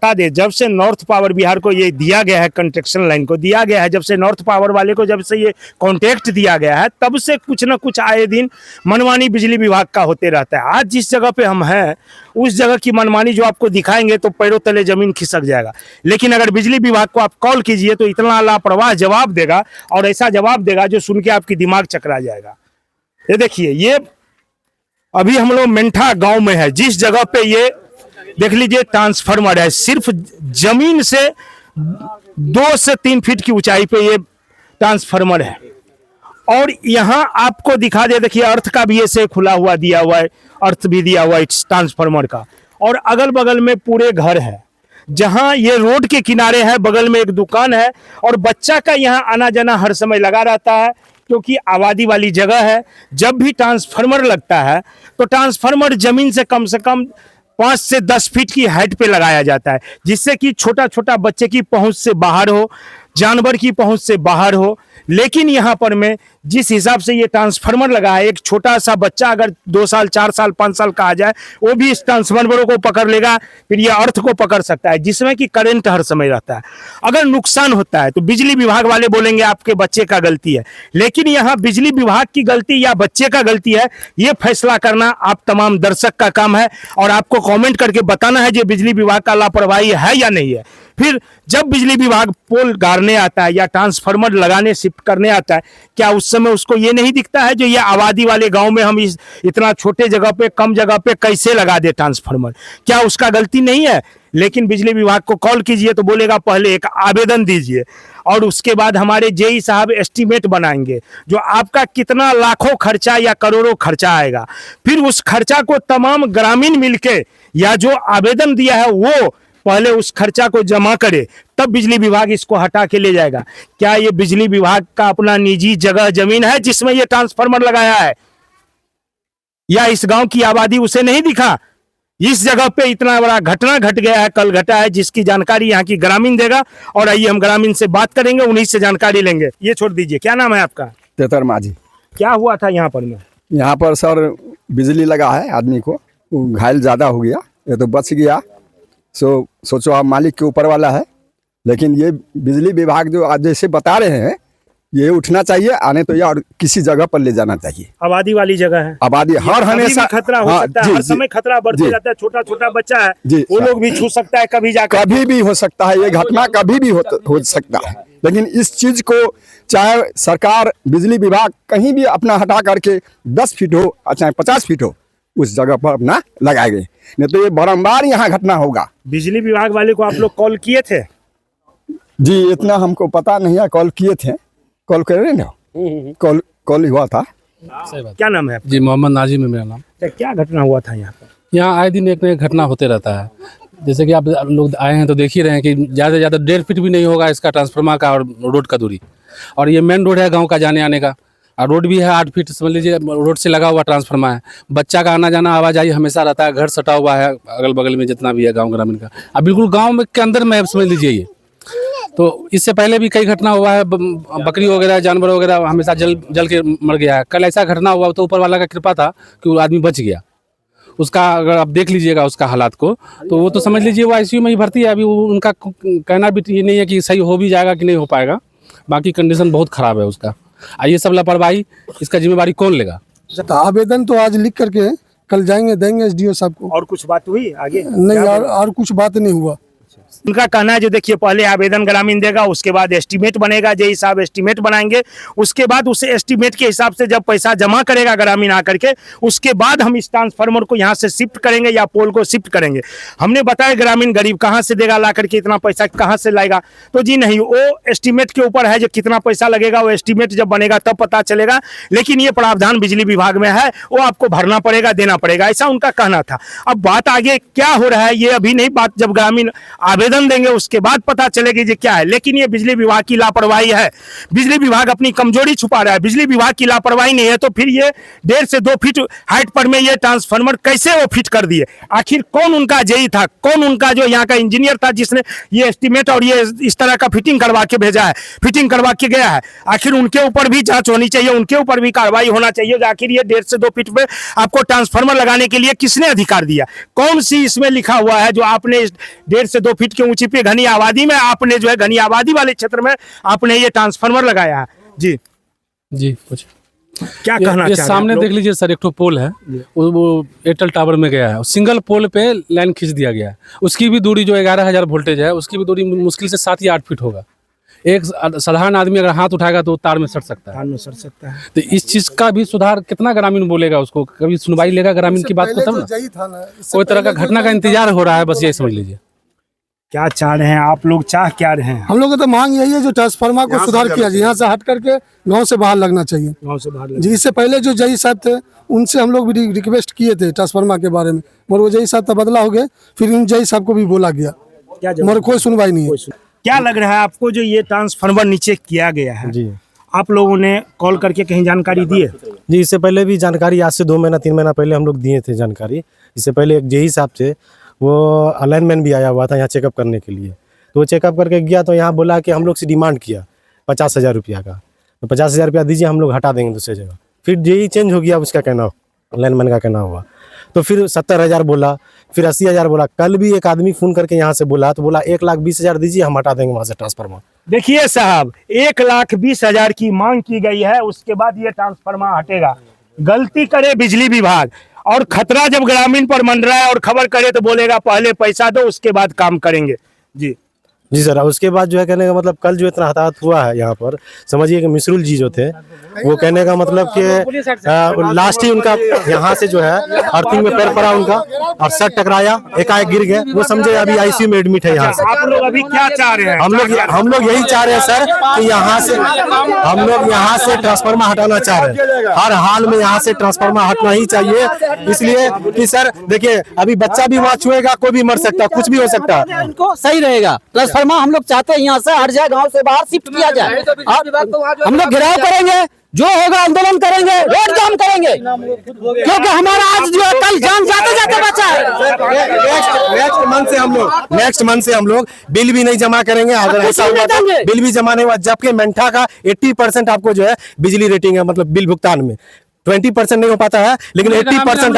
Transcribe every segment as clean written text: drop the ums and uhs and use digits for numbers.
बता दें, जब से नॉर्थ पावर बिहार को ये दिया गया है, कंस्ट्रक्शन लाइन को दिया गया है, जब से नॉर्थ पावर वाले को जब से ये कॉन्ट्रैक्ट दिया गया है, तब से कुछ ना कुछ आए दिन मनमानी बिजली विभाग का होते रहता है। आज जिस जगह पे हम हैं उस जगह की मनमानी जो आपको दिखाएंगे तो पैरों तले जमीन खिसक जाएगा। लेकिन अगर बिजली विभाग को आप कॉल कीजिए तो इतना लापरवाह जवाब देगा और ऐसा जवाब देगा जो सुन के आपकी दिमाग चकरा जाएगा। ये देखिए, ये अभी हम लोग मेंठा गांव में है, जिस जगह पे ये देख लीजिए ट्रांसफार्मर है, सिर्फ जमीन से 2 से 3 फीट की ऊंचाई पे ये ट्रांसफार्मर है। और यहाँ आपको दिखा दे, देखिए अर्थ का भी ऐसे खुला हुआ दिया हुआ है, अर्थ भी दिया हुआ है ट्रांसफार्मर का। और अगल बगल में पूरे घर है, जहाँ ये रोड के किनारे है, बगल में एक दुकान है और बच्चा का यहाँ आना जाना हर समय लगा रहता है, क्योंकि आबादी वाली जगह है। जब भी ट्रांसफार्मर लगता है तो ट्रांसफार्मर जमीन से कम 5 से 10 फीट की हाइट पे लगाया जाता है, जिससे कि छोटा छोटा बच्चे की पहुंच से बाहर हो, जानवर की पहुंच से बाहर हो। लेकिन यहाँ पर मैं जिस हिसाब से ये ट्रांसफार्मर लगा है, एक छोटा सा बच्चा अगर 2 साल 4 साल 5 साल का आ जाए वो भी इस ट्रांसफार्मरों को पकड़ लेगा, फिर ये अर्थ को पकड़ सकता है, जिसमें कि करंट हर समय रहता है। अगर नुकसान होता है तो बिजली विभाग वाले बोलेंगे आपके बच्चे का गलती है, लेकिन यहाँ बिजली विभाग की गलती या बच्चे का गलती है, ये फैसला करना आप तमाम दर्शक का काम है। और आपको कॉमेंट करके बताना है कि बिजली विभाग का लापरवाही है या नहीं है। फिर जब बिजली विभाग पोल गाड़ने आता है या ट्रांसफार्मर लगाने शिफ्ट करने आता है, क्या उस समय उसको ये नहीं दिखता है जो ये आबादी वाले गांव में हम इतना छोटे जगह पे, कम जगह पे कैसे लगा दे ट्रांसफार्मर? क्या उसका गलती नहीं है? लेकिन बिजली विभाग को कॉल कीजिए तो बोलेगा पहले एक आवेदन दीजिए और उसके बाद हमारे जेई साहब एस्टीमेट बनाएंगे, जो आपका कितना लाखों खर्चा या करोड़ों खर्चा आएगा। फिर उस खर्चा को तमाम ग्रामीण मिलके या जो आवेदन दिया है वो पहले उस खर्चा को जमा करे, तब बिजली विभाग इसको हटा के ले जाएगा। क्या ये बिजली विभाग का अपना निजी जगह जमीन है जिसमें ये ट्रांसफार्मर लगाया है? या इस गांव की आबादी उसे नहीं दिखा? इस जगह पे इतना बड़ा घटना घट गया है, कल घटा है, जिसकी जानकारी यहाँ की ग्रामीण देगा। और आइए हम ग्रामीण से बात करेंगे, उन्हीं से जानकारी लेंगे। ये छोड़ दीजिए, क्या नाम है आपका? तेतर माझी। क्या हुआ था यहाँ पर में? यहाँ पर सर बिजली लगा है, आदमी को घायल ज़्यादा हो गया, ये तो बच गया। सोचो आप मालिक के ऊपर वाला है, लेकिन ये बिजली विभाग जो आज जैसे बता रहे हैं ये उठना चाहिए, आने तो यार किसी जगह पर ले जाना चाहिए। आबादी वाली जगह है, आबादी हर हमेशा खतरा हो सकता है, हर समय खतरा बढ़ते जाता है। छोटा छोटा बच्चा है, वो लोग भी छू सकता है, कभी जाकर कभी भी हो सकता है, ये घटना कभी भी हो सकता है। लेकिन इस चीज को चाहे सरकार, बिजली विभाग कहीं भी अपना हटा करके 10 फीट हो चाहे 50 फीट हो, उस जगह पर अपना लगाएंगे, नहीं तो ये बारंबार यहाँ घटना होगा। बिजली विभाग वाले को आप लोग कॉल किए थे? जी इतना हमको पता नहीं है, कॉल किए थे, कॉल कर रहे ना, कॉल हुआ था। क्या नाम है? जी मोहम्मद नाजिम है मेरा नाम। क्या घटना हुआ था यहाँ पर? यहाँ आए दिन एक नई घटना होते रहता है। जैसे कि आप लोग आए हैं तो देख ही रहे हैं कि ज़्यादा से ज़्यादा 1.5 फीट भी नहीं होगा इसका ट्रांसफार्मर का और रोड का दूरी। और ये मेन रोड है गांव का जाने आने का, और रोड भी है 8 फीट, समझ लीजिए रोड से लगा हुआ ट्रांसफार्मर है। बच्चा का आना जाना आवाजाही हमेशा रहता है, घर सटा हुआ है अगल बगल में जितना भी है गाँव ग्रामीण का, अब बिल्कुल गाँव के अंदर में समझ लीजिए ये। तो इससे पहले भी कई घटना हुआ है, बकरी वगैरह जानवर वगैरह हमेशा जल के मर गया है। कल ऐसा घटना हुआ तो ऊपर वाला का कृपा था कि वो आदमी बच गया। उसका अगर आप देख लीजिएगा उसका हालात को, तो वो तो समझ लीजिए वो आईसीयू में ही भर्ती है अभी। उनका कहना भी ये नहीं है कि सही हो भी जाएगा कि नहीं हो पाएगा, बाकी कंडीशन बहुत ख़राब है उसका। ये सब लापरवाही, इसका जिम्मेवारी कौन लेगा? तो आवेदन तो आज लिख करके कल जाएंगे, देंगे एसडीओ साहब को। और कुछ बात हुई आगे? नहीं और कुछ बात नहीं हुआ। उनका कहना है जो देखिए पहले आवेदन ग्रामीण देगा, उसके बाद एस्टीमेट बनेगा, जेई साहब एस्टीमेट बनाएंगे, उसके बाद उस एस्टीमेट के हिसाब से जब पैसा जमा करेगा ग्रामीण आकर के, उसके बाद हम इस ट्रांसफार्मर को यहाँ से शिफ्ट करेंगे या पोल को शिफ्ट करेंगे। हमने बताया ग्रामीण गरीब कहाँ से देगा ला करके, इतना पैसा कहाँ से लाएगा? तो जी नहीं, वो एस्टीमेट के ऊपर है, जो कितना पैसा लगेगा वो एस्टीमेट जब बनेगा तब पता चलेगा। लेकिन ये प्रावधान बिजली विभाग में है, वो आपको भरना पड़ेगा, देना पड़ेगा, ऐसा उनका कहना था। अब बात आगे क्या हो रहा है ये अभी नहीं, बात जब ग्रामीण आवेदन आवेदन देंगे, उसके बाद पता चलेगी जी क्या है। लेकिन ये बिजली विभाग की लापरवाही है, बिजली विभाग अपनी कमजोरी छुपा रहा है, बिजली विभाग की लापरवाही नहीं है तो फिर ये 1.5 से 2 फीट हाइट पर में ये ट्रांसफार्मर कैसे वो फिट कर दिए? आखिर कौन उनका जेई था, कौन उनका जो यहाँ का इंजीनियर था जिसने ये एस्टीमेट और ये इस तरह का फिटिंग करवा के भेजा है, फिटिंग करवा के गया है? आखिर उनके ऊपर भी जांच होनी चाहिए, उनके ऊपर भी कार्रवाई होना चाहिए। आखिर ये 1.5 से 2 फीट पे आपको ट्रांसफार्मर लगाने के लिए किसने अधिकार दिया? कौन सी इसमें लिखा हुआ है जो आपने 1.5 से 2 फीट की ऊंची पे घनी आबादी में आपने जो है घनी आबादी वाले क्षेत्र में आपने ये ट्रांसफार्मर लगाया है? जी जी कुछ क्या कहना ये चाह रहे हैं सामने आप लोग? देख लीजिए सर, एक तो पोल है, वो एयरटेल टावर में गया है, सिंगल पोल पे लाइन खींच दिया गया है। उसकी भी दूरी जो 11,000 वोल्टेज है, उसकी भी दूरी मुश्किल से 7 या 8 फीट होगा। एक साधारण आदमी अगर हाथ उठाएगा तो तार में सट सकता है। तार में सट सकता है। तो इस चीज का भी सुधार कितना ग्रामीण बोलेगा, उसको कभी सुनवाई लेगा ग्रामीण की बात को? तब ना कोई तरह का घटना का इंतजार हो रहा है, बस ये समझ लीजिए। क्या चाह रहे हैं आप लोग, चाह क्या रहे हैं? हम लोग को तो मांग यही है जो ट्रांसफार्मर को सुधार किया जाए, यहाँ से हट करके गांव से बाहर लगना चाहिए। गांव से बाहर जी, इससे पहले जो जई साहब थे उनसे हम लोग भी रिक्वेस्ट किए थे ट्रांसफार्मर के बारे में, मगर वो जई साहब तबदला हो गए, फिर उन जई साहब को भी बोला गया, क्या मगर कोई सुनवाई नहीं है। क्या लग रहा है आपको जो ये ट्रांसफार्मर नीचे किया गया है? जी आप लोगों ने कॉल करके कहीं जानकारी दी है? जी, इससे पहले भी जानकारी, आज से 2 महीना 3 महीना पहले हम लोग दिए थे जानकारी। इससे पहले एक जेई साहब थे, वो अलाइनमेंट भी आया हुआ था यहाँ चेकअप करने के लिए, तो वो चेकअप करके गया तो यहाँ बोला कि हम लोग से डिमांड किया 50,000 रुपया का, तो 50,000 रुपया दीजिए, हम लोग हटा देंगे दूसरे जगह। फिर जेई चेंज हो गया, उसका कहना अलाइनमेंट का कहना हुआ, तो फिर 70,000 बोला, फिर 80,000 बोला। कल भी एक आदमी फ़ोन करके यहाँ से बोला, तो बोला 1,20,000 दीजिए, हम हटा देंगे वहाँ से ट्रांसफार्मर। देखिए साहब, 1,20,000 की मांग की गई है, उसके बाद ये ट्रांसफार्मर हटेगा। गलती करे बिजली विभाग, और खतरा जब ग्रामीण पर मंडरा है और खबर करे तो बोलेगा पहले पैसा दो उसके बाद काम करेंगे। जी सर, उसके बाद जो है कहने का मतलब कल जो इतना हताहत हुआ है यहाँ पर, समझिए कि मिसरूल जी जो थे, वो कहने का मतलब कि लास्ट ही उनका यहाँ से जो है अर्थिंग में पैर पड़ा उनका और सर टकराया, एकाएक गिर गए, वो समझे अभी आईसीयू में एडमिट है यहाँ से। आप लोग अभी क्या चाह रहे हैं? हम लोग यही चाह रहे हैं सर कि हम लोग यहाँ से ट्रांसफार्मर हटाना चाह रहे हैं, हर हाल में यहाँ से ट्रांसफार्मर हटना ही चाहिए। इसलिए कि सर देखिए, अभी बच्चा भी वहाँ छुएगा, कोई भी मर सकता है, कुछ भी हो सकता है। उनको सही रहेगा ट्रांसफार्मर, हम लोग चाहते हैं यहाँ से हट जाए, गांव से बाहर शिफ्ट किया जाए। हम लोग घेराव करेंगे, जो होगा आंदोलन करेंगे, रोड जाम करेंगे, क्योंकि हमारा आज जो है कल जान जाते जाते बचा है। नेक्स्ट मंथ से हम लोग बिल भी नहीं जमा करेंगे, अगर ऐसा हुआ तो बिल भी जमा नहीं हुआ, जबकि मेंठा का 80% आपको जो है बिजली रेटिंग है, मतलब बिल भुगतान में 20% नहीं हो पाता है, लेकिन 80%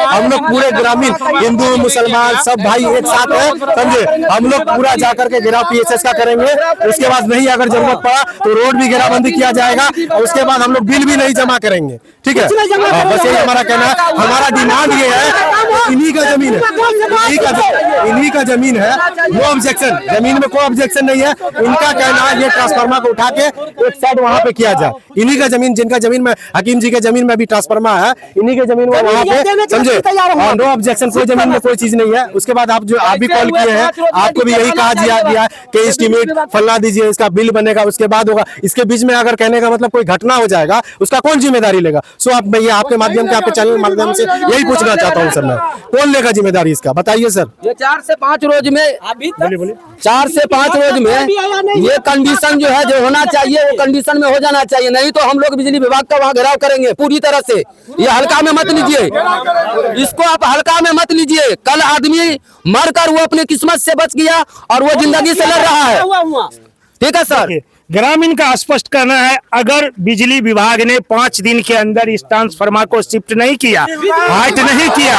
हम लोग पूरे ग्रामीण हिंदू मुसलमान सब भाई एक साथ है, समझे। हम लोग पूरा जाकर के घेराव पीएसएस का करेंगे, उसके बाद नहीं अगर जरूरत पड़ा तो रोड भी घेराबंदी किया जाएगा, और उसके बाद हम लोग बिल भी नहीं जमा करेंगे, ठीक है। बस यही हमारा कहना है। हमारा डिमांड ये है, इन्हीं का जमीन है, इन्हीं का जमीन है, नो ऑब्जेक्शन, जमीन में कोई ऑब्जेक्शन नहीं है। उनका कहना है ये ट्रांसफार्मर को उठा के एक साइड वहाँ पे किया जाए, इन्हीं का जमीन, जिनका जमीन में हकीम जी के जमीन में भी ट्रांसफार्मर है, इन्हीं के जमीन में वहाँ पे, समझे, नो ऑब्जेक्शन, कोई जमीन में कोई चीज नहीं है। उसके बाद आप जो आप भी कॉल किए हैं, आपको भी यही कहा गया कि एस्टीमेट फलना दीजिए, इसका बिल बनेगा, उसके बाद होगा। इसके बीच में अगर कहने का मतलब कोई घटना हो जाएगा, उसका कौन जिम्मेदारी लेगा? सो आप मैं ये आपके माध्यम से, आपके चैनल के माध्यम से यही पूछना चाहता हूँ सर, मैं कौन लेगा जिम्मेदारी इसका, बताइए सर। ये 4 से 5 रोज में, 4 से 5 रोज में ये कंडीशन जो है, जो होना चाहिए वो कंडीशन में हो जाना चाहिए, नहीं तो हम लोग बिजली विभाग का वहाँ घेराव करेंगे पूरी तरह से। ये हल्का में मत लीजिए, इसको आप हल्का में मत लीजिए। कल आदमी मरकर वो अपनी किस्मत से बच गया और वो जिंदगी से लड़ रहा है, ठीक है सर। ग्रामीण का स्पष्ट करना है, अगर बिजली विभाग ने 5 दिन के अंदर इस ट्रांसफार्मर को शिफ्ट नहीं किया, हाइट नहीं किया,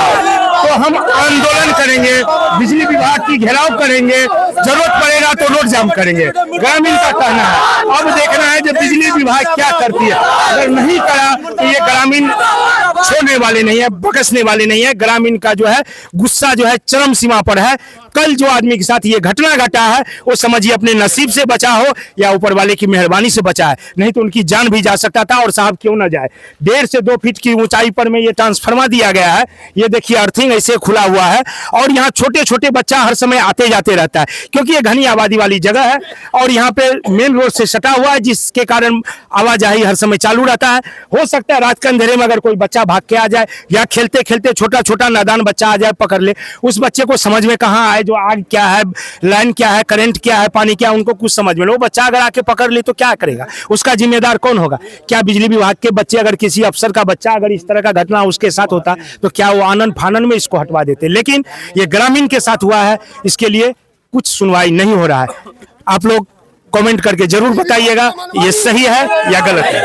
तो हम आंदोलन करेंगे, बिजली विभाग की घेराव करेंगे, जरूरत पड़ेगा तो रोड जाम करेंगे। ग्रामीण का कहना है। अब देखना है जब बिजली विभाग क्या करती है। अगर नहीं करा तो ये ग्रामीण छोड़ने वाले नहीं है, बकसने वाले नहीं है। ग्रामीण का जो है गुस्सा जो है चरम सीमा पर है। कल जो आदमी के साथ ये घटना घटा है, वो समझिए अपने नसीब से बचा हो या ऊपर वाले की मेहरबानी से बचा है, नहीं तो उनकी जान भी जा सकता था। और साहब क्यों ना जाए, 1.5 से 2 फीट की ऊंचाई पर में ये ट्रांसफार्मर दिया गया है। ये देखिए अर्थिंग ऐसे खुला हुआ है, और यहाँ छोटे छोटे बच्चा हर समय आते जाते रहता है, क्योंकि ये घनी आबादी वाली जगह है और यहाँ पे मेन रोड से सटा हुआ है, जिसके कारण आवाजाही हर समय चालू रहता है। हो सकता है रात के अंधेरे में अगर कोई बच्चा भाग के आ जाए, या खेलते खेलते छोटा छोटा नादान बच्चा आ जाए पकड़ ले, उस बच्चे को समझ में कहाँ आए जो आग क्या है, लाइन क्या है, करंट क्या है, पानी क्या है, उनको कुछ समझ में नहीं। वो बच्चा अगर आके पकड़ ले तो क्या करेगा, उसका जिम्मेदार कौन होगा? क्या बिजली विभाग के बच्चे, अगर किसी अफसर का बच्चा अगर इस तरह का घटना उसके साथ होता तो क्या वो आनन फानन में इसको हटवा देते? लेकिन ये ग्रामीण के साथ हुआ है, इसके लिए कुछ सुनवाई नहीं हो रहा है। आप लोग कमेंट करके जरूर बताइएगा ये सही है या गलत है।